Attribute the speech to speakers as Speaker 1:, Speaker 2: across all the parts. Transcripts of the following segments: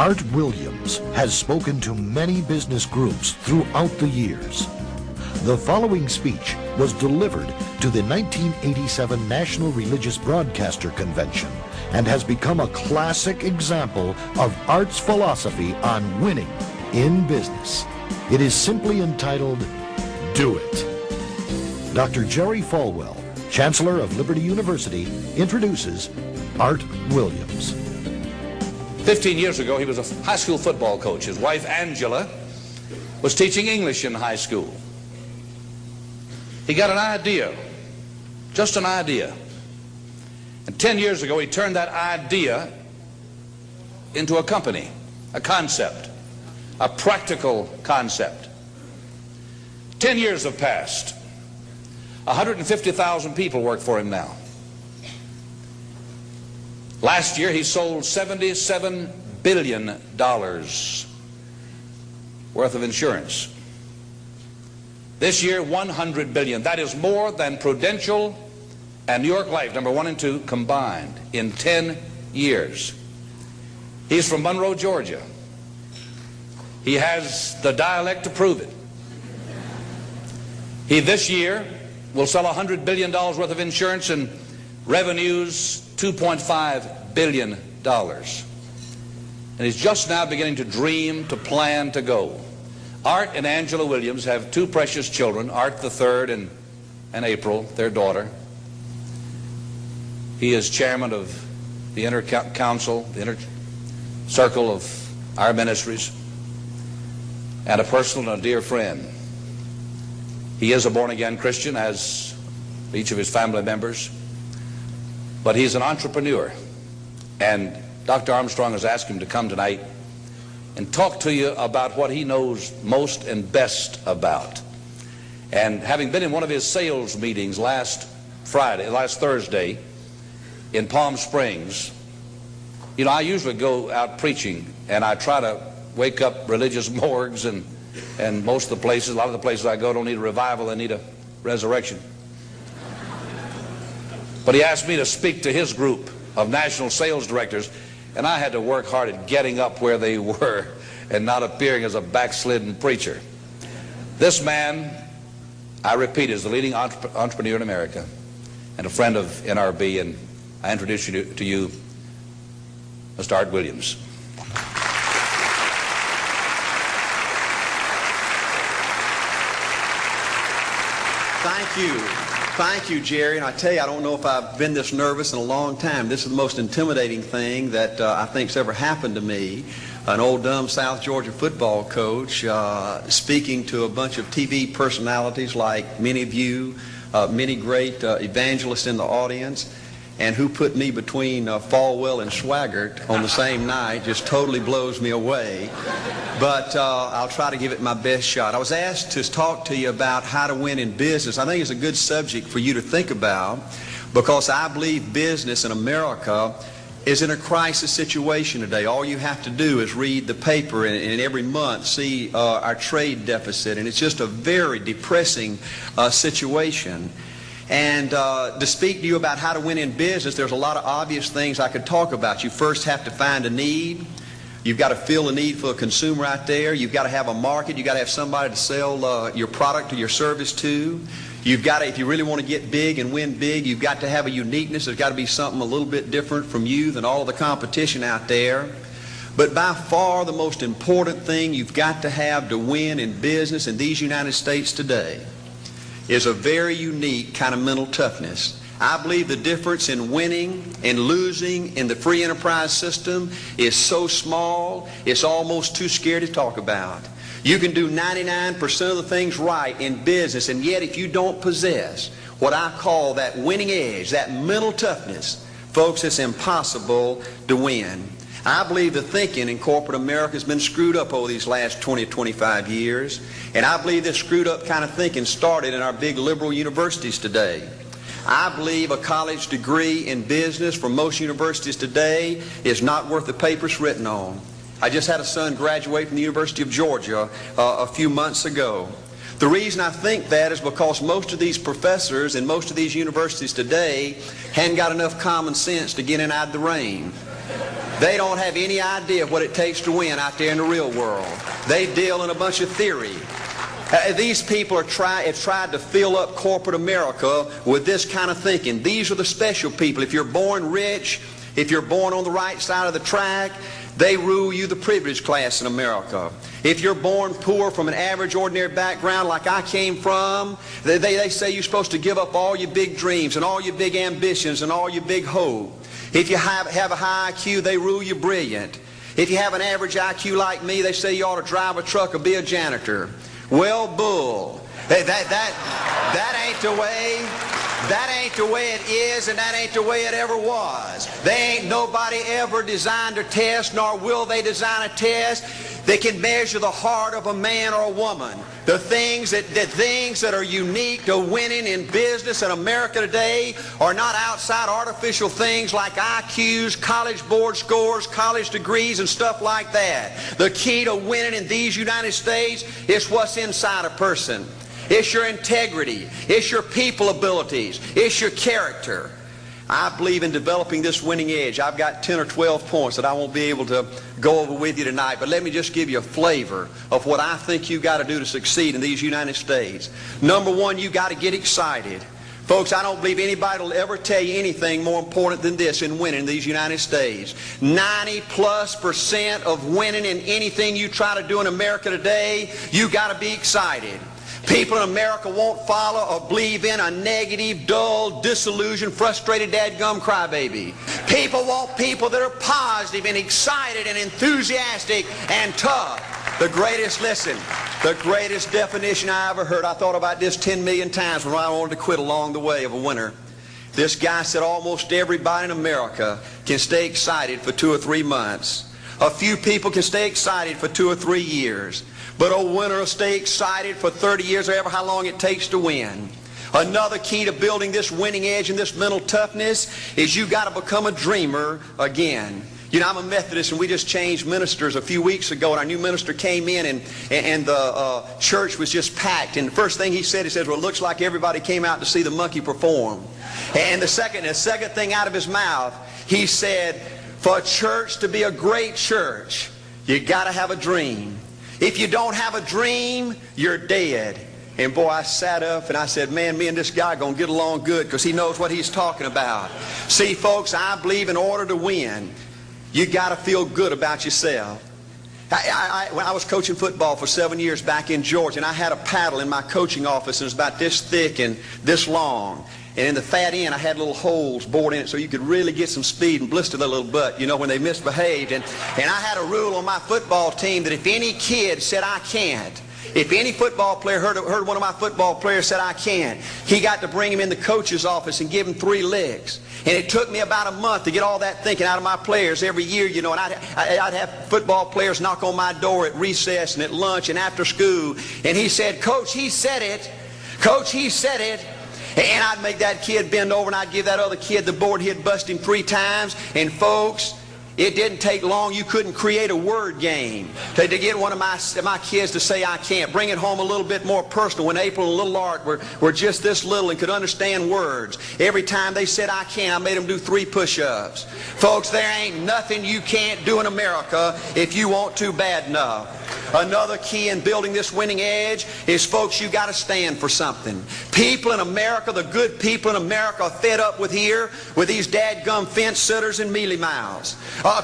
Speaker 1: Art Williams has spoken to many business groups throughout the years. The following speech was delivered to the 1987 National Religious Broadcaster Convention and has become a classic example of Art's philosophy on winning in business. It is simply entitled, Do It. Dr. Jerry Falwell, Chancellor of Liberty University, introduces Art Williams.
Speaker 2: 15 years ago, he was a high school football coach. His wife, Angela, was teaching English in high school. He got an idea, just an idea. And 10 years ago, he turned that idea into a company, a concept, a practical concept. 10 years have passed. 150,000 people work for him now. Last year, he sold $77 billion worth of insurance. This year, $100 billion. That is more than Prudential and New York Life, number 1 and 2, combined in 10 years. He's from Monroe, Georgia. He has the dialect to prove it. He this year will sell $100 billion worth of insurance and revenues $2.5 billion. And he's just now beginning to dream, to plan, to go. Art and Angela Williams have 2 precious children, Art the third and April, their daughter. He is chairman of the Inner Council, the Inner Circle of our ministries, and a personal and a dear friend. He is a born-again Christian, as each of his family members, but he's an entrepreneur. And Dr. Armstrong has asked him to come tonight and talk to you about what he knows most and best about. And having been in one of his sales meetings last Thursday in Palm Springs, you know, I usually go out preaching and I try to wake up religious morgues, and most of the places, a lot of the places I go don't need a revival, they need a resurrection. But he asked me to speak to his group of national sales directors, and I had to work hard at getting up where they were and not appearing as a backslidden preacher. This man, I repeat, is the leading entrepreneur in America and a friend of NRB, and I introduce you to you, Mr. Art Williams.
Speaker 3: Thank you. Thank you, Jerry. And I tell you, I don't know if I've been this nervous in a long time. This is the most intimidating thing that I think's ever happened to me. An old dumb South Georgia football coach speaking to a bunch of TV personalities like many of you, many great evangelists in the audience, and who put me between Falwell and Swaggart on the same night just totally blows me away. But I'll try to give it my best shot. I was asked to talk to you about how to win in business. I think it's a good subject for you to think about, because I believe business in America is in a crisis situation today. All you have to do is read the paper and every month see our trade deficit, and it's just a very depressing situation. And to speak to you about how to win in business, there's a lot of obvious things I could talk about. You first have to find a need. You've got to fill a need for a consumer out there. You've got to have a market. You've got to have somebody to sell your product or your service to. You've got to, if you really want to get big and win big, you've got to have a uniqueness. There's got to be something a little bit different from you than all of the competition out there. But by far the most important thing you've got to have to win in business in these United States today is a very unique kind of mental toughness. I believe the difference in winning and losing in the free enterprise system is so small, it's almost too scary to talk about. You can do 99% of the things right in business, and yet if you don't possess what I call that winning edge, that mental toughness, folks, it's impossible to win. I believe the thinking in corporate America has been screwed up over these last 20 or 25 years, and I believe this screwed up kind of thinking started in our big liberal universities today. I believe a college degree in business from most universities today is not worth the paper it's written on. I just had a son graduate from the University of Georgia a few months ago. The reason I think that is because most of these professors in most of these universities today hadn't got enough common sense to get in out of the rain. They don't have any idea of what it takes to win out there in the real world. They deal in a bunch of theory. These people have tried to fill up corporate America with this kind of thinking. These are the special people. If you're born rich, if you're born on the right side of the track, they rule you, the privileged class in America. If you're born poor from an average, ordinary background like I came from, they say you're supposed to give up all your big dreams and all your big ambitions and all your big hope. If you have a high IQ, they rule you brilliant. If you have an average IQ like me, they say you ought to drive a truck or be a janitor. Well, bull. That ain't the way. That ain't the way it is, and that ain't the way it ever was. They ain't nobody ever designed a test, nor will they design a test that can measure the heart of a man or a woman. The things that are unique to winning in business in America today are not outside artificial things like IQs, college board scores, college degrees, and stuff like that. The key to winning in these United States is what's inside a person. It's your integrity. It's your people abilities. It's your character. I believe in developing this winning edge. I've got 10 or 12 points that I won't be able to go over with you tonight, but let me just give you a flavor of what I think you've got to do to succeed in these United States. Number one, you've got to get excited. Folks, I don't believe anybody will ever tell you anything more important than this in winning in these United States. 90+% of winning in anything you try to do in America today, you've got to be excited. People in America won't follow or believe in a negative, dull, disillusioned, frustrated, dadgum crybaby. People want people that are positive and excited and enthusiastic and tough. The greatest definition I ever heard, I thought about this 10 million times when I wanted to quit along the way of a winner. This guy said almost everybody in America can stay excited for 2 or 3 months. A few people can stay excited for 2 or 3 years. But a winner will stay excited for 30 years or ever how long it takes to win. Another key to building this winning edge and this mental toughness is you've got to become a dreamer again. You know, I'm a Methodist, and we just changed ministers a few weeks ago, and our new minister came in, and the church was just packed. And the first thing he said, well, it looks like everybody came out to see the monkey perform. And the second thing out of his mouth, he said, for a church to be a great church, you got to have a dream. If you don't have a dream, you're dead. And boy, I sat up and I said, man, me and this guy are going to get along good because he knows what he's talking about. See, folks, I believe in order to win, you got to feel good about yourself. When I was coaching football for 7 years back in Georgia, and I had a paddle in my coaching office, and it was about this thick and this long. And in the fat end, I had little holes bored in it so you could really get some speed and blister their little butt, you know, when they misbehaved. And I had a rule on my football team that if any kid said, I can't, if any football player heard one of my football players said, I can't, he got to bring him in the coach's office and give him 3 licks. And it took me about a month to get all that thinking out of my players every year, you know, and I'd have football players knock on my door at recess and at lunch and after school. And he said, Coach, he said it. Coach, he said it. And I'd make that kid bend over and I'd give that other kid the board. He'd bust him 3 times. And folks, it didn't take long. You couldn't create a word game to get one of my kids to say I can't. Bring it home a little bit more personal. When April and little Art were just this little and could understand words, every time they said I can't, I made them do 3 push-ups. Folks, there ain't nothing you can't do in America if you want to bad enough. Another key in building this winning edge is, folks, you got to stand for something. People in America, the good people in America, are fed up with these dadgum fence sitters and mealy mouths.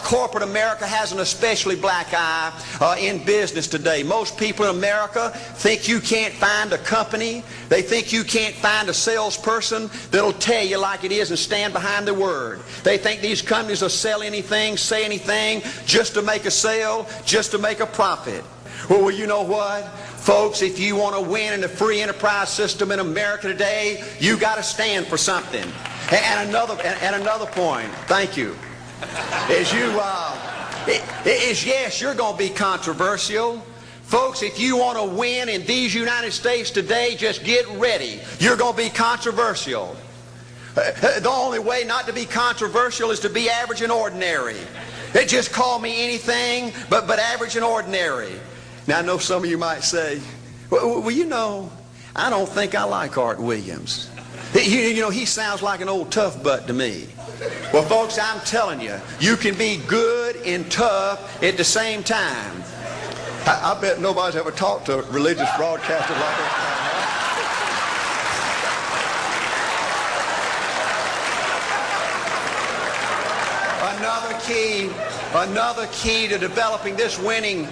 Speaker 3: Corporate America has an especially black eye in business today. Most people in America think you can't find a company. They think you can't find a salesperson that'll tell you like it is and stand behind the word. They think these companies will sell anything, say anything, just to make a sale, just to make a profit. Well, you know what? Folks, if you want to win in the free enterprise system in America today, you got to stand for something. And another point, thank you, is yes, you're going to be controversial. Folks, if you want to win in these United States today, just get ready. You're going to be controversial. The only way not to be controversial is to be average and ordinary. They just call me anything but average and ordinary. Now, I know some of you might say, well, you know, I don't think I like Art Williams. You know, he sounds like an old tough butt to me. Well, folks, I'm telling you, you can be good and tough at the same time. I bet nobody's ever talked to a religious broadcaster like that. Another key to developing this winning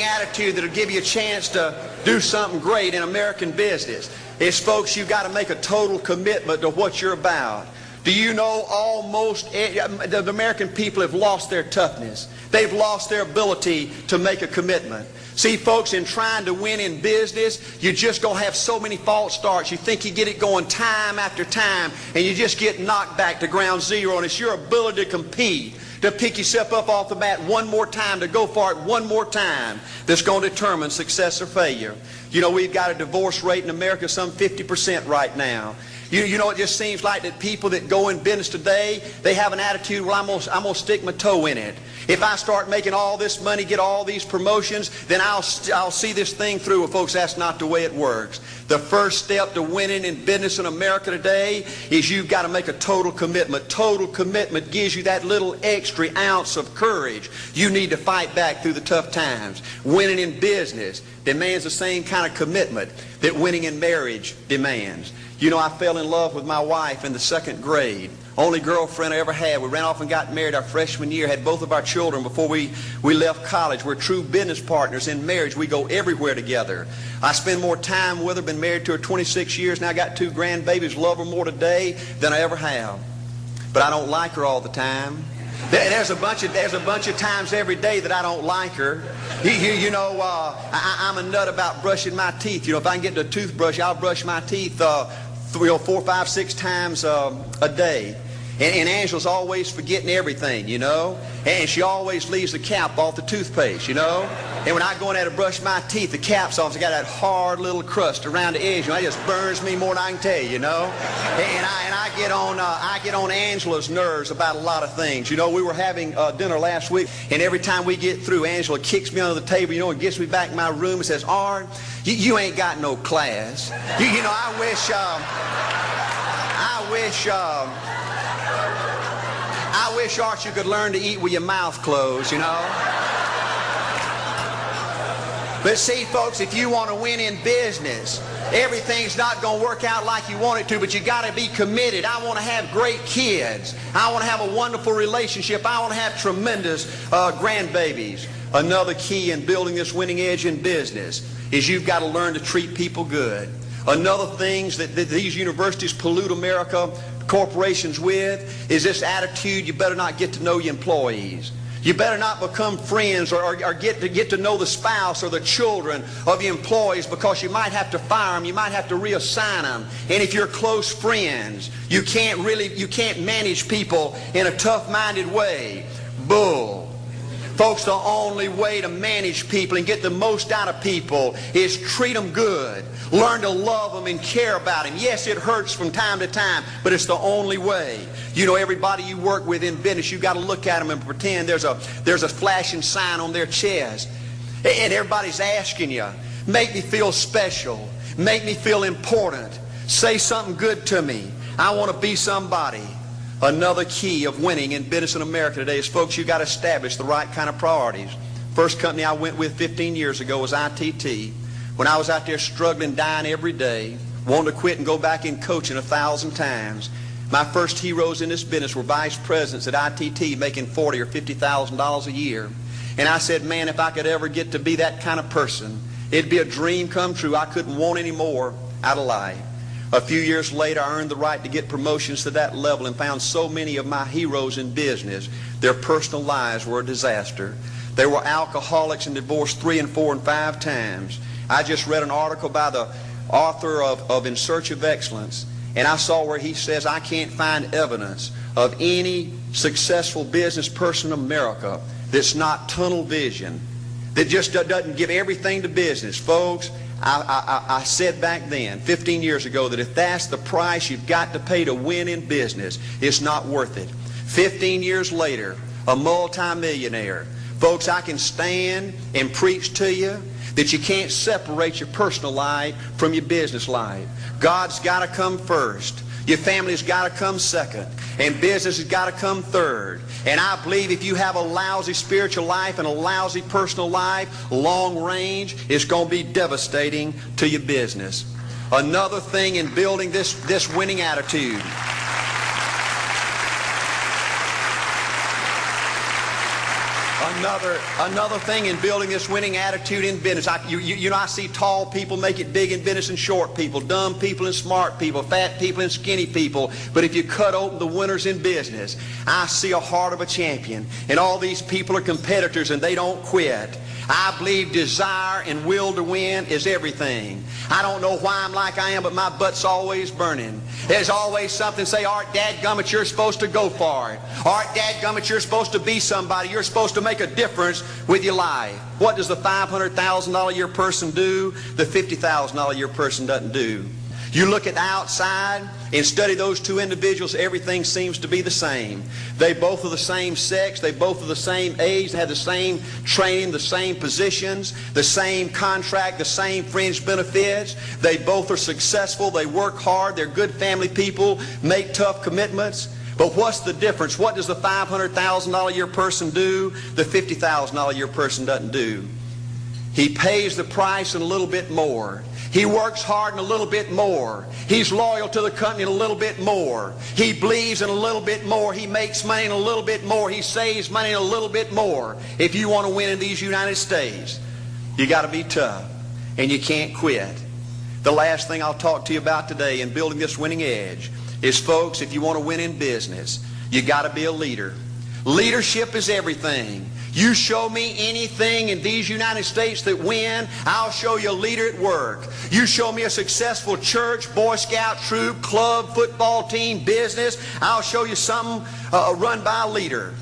Speaker 3: attitude that'll give you a chance to do something great in American business is, folks, you've got to make a total commitment to what you're about. Do you know the American people have lost their toughness? They've lost their ability to make a commitment. See, folks, in trying to win in business, you're just going to have so many false starts. You think you get it going time after time, and you just get knocked back to ground zero, and it's your ability to compete, to pick yourself up off the mat one more time, to go for it one more time, that's going to determine success or failure. You know, we've got a divorce rate in America some 50% right now. You know, it just seems like that people that go in business today, they have an attitude, well, I'm going to stick my toe in it. If I start making all this money, get all these promotions, then I'll see this thing through. Well, folks, that's not the way it works. The first step to winning in business in America today is you've got to make a total commitment. Total commitment gives you that little extra ounce of courage you need to fight back through the tough times. Winning in business demands the same kind of commitment that winning in marriage demands. You know, I fell in love with my wife in the 2nd grade. Only girlfriend I ever had. We ran off and got married our freshman year, had both of our children before we left college. We're true business partners in marriage. We go everywhere together. I spend more time with her, been married to her 26 years, now I got 2 grandbabies, love her more today than I ever have. But I don't like her all the time. There's a bunch of times every day that I don't like her. You know, I'm a nut about brushing my teeth. You know, if I can get the toothbrush, I'll brush my teeth 4, 5, 6 times a day. And Angela's always forgetting everything, you know. And she always leaves the cap off the toothpaste, you know. And when I go in there to brush my teeth, the cap's off. It's got that hard little crust around the edge. You know, it just burns me more than I can tell you, you know. And I get on Angela's nerves about a lot of things. You know, we were having dinner last week, and every time we get through, Angela kicks me under the table, you know, and gets me back in my room and says, "Art, you ain't got no class." You know, I wish, Art, you could learn to eat with your mouth closed, you know. But see, folks, if you want to win in business, everything's not going to work out like you want it to, but you got to be committed. I want to have great kids. I want to have a wonderful relationship. I want to have tremendous grandbabies. Another key in building this winning edge in business is you've got to learn to treat people good. Another thing that these universities pollute America, corporations with, is this attitude, you better not get to know your employees. You better not become friends or get to know the spouse or the children of your employees, because you might have to fire them, you might have to reassign them. And if you're close friends, you can't manage people in a tough-minded way. Bull. Folks, the only way to manage people and get the most out of people is treat them good. Learn to love them and care about them. Yes, it hurts from time to time, but it's the only way. You know, everybody you work with in business, you've got to look at them and pretend there's a flashing sign on their chest. And everybody's asking you, make me feel special. Make me feel important. Say something good to me. I want to be somebody. Another key of winning in business in America today is, folks, you've got to establish the right kind of priorities. First company I went with 15 years ago was ITT. When I was out there struggling, dying every day, wanting to quit and go back in coaching 1,000 times, my first heroes in this business were vice presidents at ITT making $40,000 or $50,000 a year. And I said, man, if I could ever get to be that kind of person, it'd be a dream come true. I couldn't want any more out of life. A few years later, I earned the right to get promotions to that level and found so many of my heroes in business, their personal lives were a disaster. They were alcoholics and divorced 3 and 4 and 5 times. I just read an article by the author of In Search of Excellence, and I saw where he says, I can't find evidence of any successful business person in America that's not tunnel vision, that just doesn't give everything to business. Folks, I said back then, 15 years ago, that if that's the price you've got to pay to win in business, it's not worth it. 15 years later, a multimillionaire, Folks, I can stand and preach to you that you can't separate your personal life from your business life. God's got to come first. Your family's got to come second. And business has got to come third. And I believe if you have a lousy spiritual life and a lousy personal life, long range, it's going to be devastating to your business. Another thing in building this winning attitude. Another thing in building this winning attitude in business. I see tall people make it big in business and short people, dumb people and smart people, fat people and skinny people. But if you cut open the winners in business, I see a heart of a champion. And all these people are competitors and they don't quit. I believe desire and will to win is everything. I don't know why I'm like I am, but my butt's always burning. There's always something say, Art, dadgummit, you're supposed to go for it. Art, dadgummit, you're supposed to be somebody. You're supposed to make a difference with your life. What does the $500,000 a year person do? The $50,000 a year person doesn't do. You look at the outside and study those two individuals, everything seems to be the same. They both are the same sex, they both are the same age, they have the same training, the same positions, the same contract, the same fringe benefits. They both are successful, they work hard, they're good family people, make tough commitments. But what's the difference? What does the $500,000 a year person do? The $50,000 a year person doesn't do. He pays the price and a little bit more. He works hard and a little bit more. He's loyal to the company and a little bit more. He believes in a little bit more. He makes money and a little bit more. He saves money and a little bit more. If you want to win in these United States, you got to be tough and you can't quit. The last thing I'll talk to you about today in building this winning edge is, folks, if you want to win in business, you got to be a leader. Leadership is everything. You show me anything in these United States that win, I'll show you a leader at work. You show me a successful church, Boy Scout troop, club, football team, business, I'll show you something run by a leader.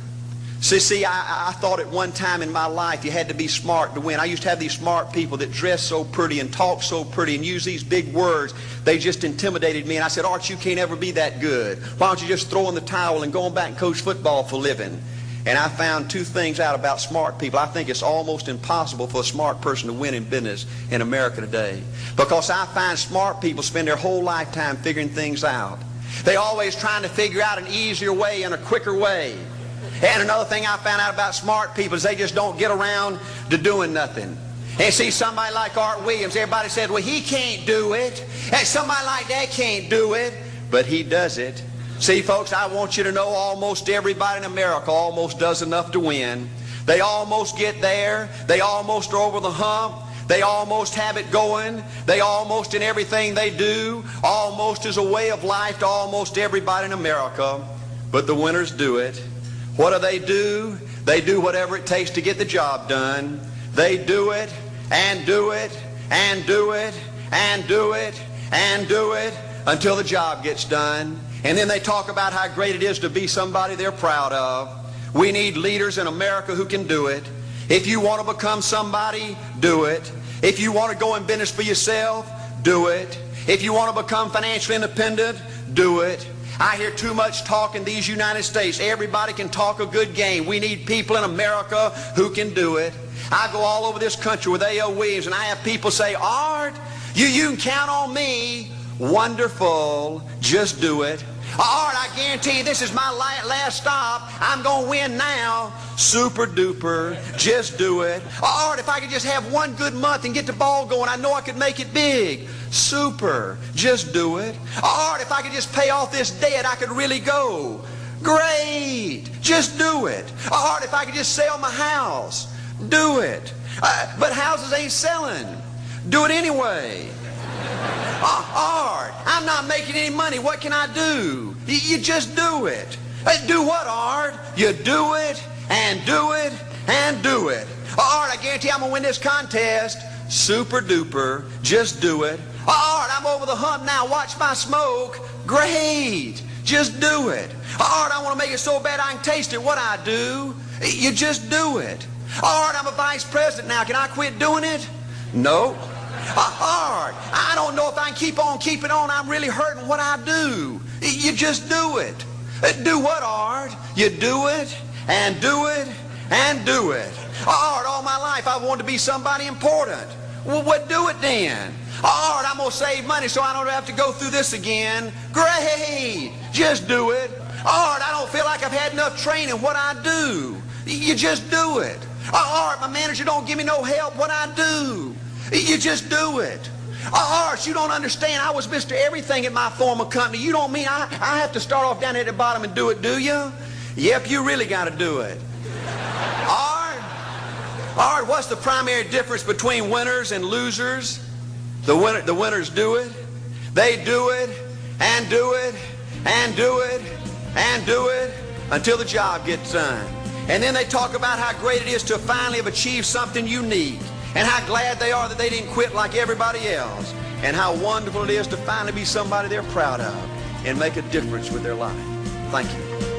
Speaker 3: See, I thought at one time in my life you had to be smart to win. I used to have these smart people that dress so pretty and talk so pretty and use these big words. They just intimidated me. And I said, Art, you can't ever be that good. Why don't you just throw in the towel and go on back and coach football for a living? And I found two things out about smart people. I think it's almost impossible for a smart person to win in business in America today. Because I find smart people spend their whole lifetime figuring things out. They're always trying to figure out an easier way and a quicker way. And another thing I found out about smart people is they just don't get around to doing nothing. And see, somebody like Art Williams, everybody said, well, he can't do it. And somebody like that can't do it. But he does it. See, folks, I want you to know almost everybody in America almost does enough to win. They almost get there. They almost are over the hump. They almost have it going. They almost, in everything they do, almost is a way of life to almost everybody in America. But the winners do it. What do? They do whatever it takes to get the job done. They do it and do it and do it and do it and do it until the job gets done. And then they talk about how great it is to be somebody they're proud of. We need leaders in America who can do it. If you want to become somebody, do it. If you want to go in business for yourself, do it. If you want to become financially independent, do it. I hear too much talk in these United States. Everybody can talk a good game. We need people in America who can do it. I go all over this country with A.O. Williams, and I have people say, Art, you can count on me. Wonderful. Just do it. Art, I guarantee you this is my last stop. I'm going to win now. Super duper. Just do it. Art, if I could just have one good month and get the ball going, I know I could make it big. Super. Just do it. Art, if I could just pay off this debt, I could really go. Great. Just do it. Art, if I could just sell my house. Do it. But houses ain't selling. Do it anyway. Art, I'm not making any money. What can I do? You just do it. Do what, Art? You do it and do it and do it. Art, I guarantee I'm going to win this contest. Super duper. Just do it. Art, I'm over the hump now. Watch my smoke. Great. Just do it. Art, I want to make it so bad I can taste it. What I do? You just do it. Art, I'm a vice president now. Can I quit doing it? No. Art, I don't know if I can keep on keeping on. I'm really hurting. What I do? You just do it. Do what, Art? You do it and do it and do it. Art, all my life I wanted to be somebody important. Well, what do it then? Art, I'm going to save money so I don't have to go through this again. Great. Just do it. Art, I don't feel like I've had enough training. What I do? You just do it. Art, my manager don't give me no help. What I do? You just do it. Art, you don't understand. I was Mr. Everything at my former company. You don't mean I have to start off down here at the bottom and do it, do you? Yep, you really got to do it. Art, what's the primary difference between winners and losers? The winners do it. They do it and do it and do it and do it until the job gets done. And then they talk about how great it is to finally have achieved something unique and how glad they are that they didn't quit like everybody else and how wonderful it is to finally be somebody they're proud of and make a difference with their life. Thank you.